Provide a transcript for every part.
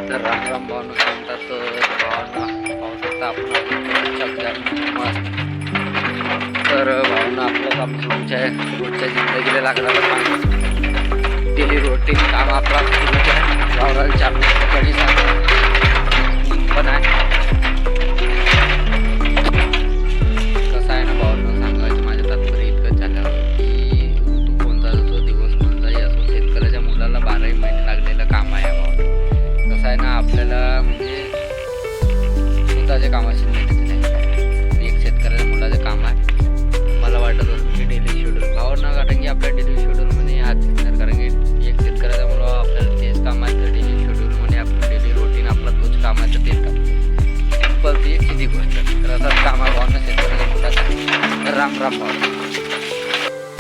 तर रामराम भावना सांगतात भावना पाहू शकता आपण मस्त. तर भावना आपलं काम सुरूच आहे. रोजच्या जिंदगीला लागणारं काम, डेली रोटीन काम आपला सुरूच आहे. गावरान चालू कधी पण आहे. कसं आहे ना भावना सांगायचं माझ्या तात्पर्य इतकं झाल्यावर की ऋतू कोणता असो, दिवस कोणताही असो, शेतकऱ्याच्या मुलाला 12ही महिने लागलेलं काम आहे भावना. कसं आहे ना आपल्याला म्हणजे स्वतःच्या कामाशी भेटत नाही. एक शेतकऱ्याच्या मुलाचं काम आहे. मला वाटत होतं की डेली शेड्यूल भावना कारण की आपल्या डेली शेड्यूलमध्ये हाच दिसणार. कारण की एक शेतकऱ्याचा मुलं आपल्याला तेच काम आहे. तर डेली शेड्यूलमध्ये आपलं डेली रोटीन आपला तोच काम आहे. तर तेच काम सिंपल ती एक सिधी गोष्ट. तर असंच काम आहे भावना शेतकऱ्याच्या मुलाचं. तर राम राम भावना.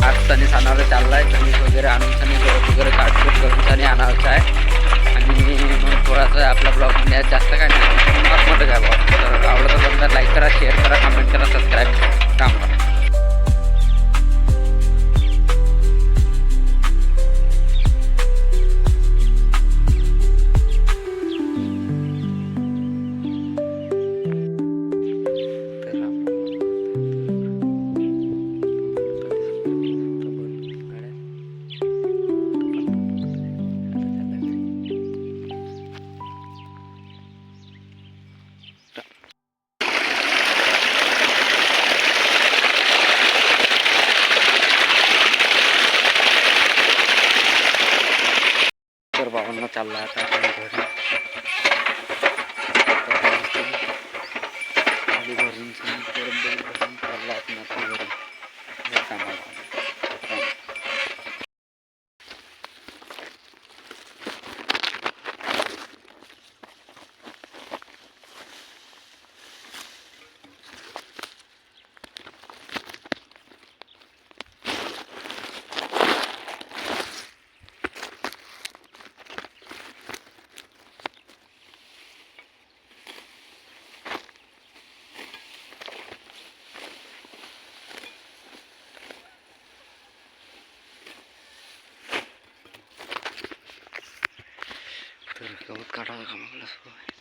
आज तणीस आणायला चालला आहे. तणीस वगैरे आणून तणीस वगैरे काटकूट करून तणी आणायचं आहे. आणि मग थोडासा आपला ब्लॉग म्हणजे जास्त काय नाही नॉर्मलच आहे ब्लॉग. तर आवडत असेल तर लाईक करा, शेअर करा, कमेंट करा, सबस्क्राईब करा. काम करा. तर भावांना चालला आता घरी भरून चालला आपण घरी कामाला. तर गवत काढायला कामाला सुरू आहे.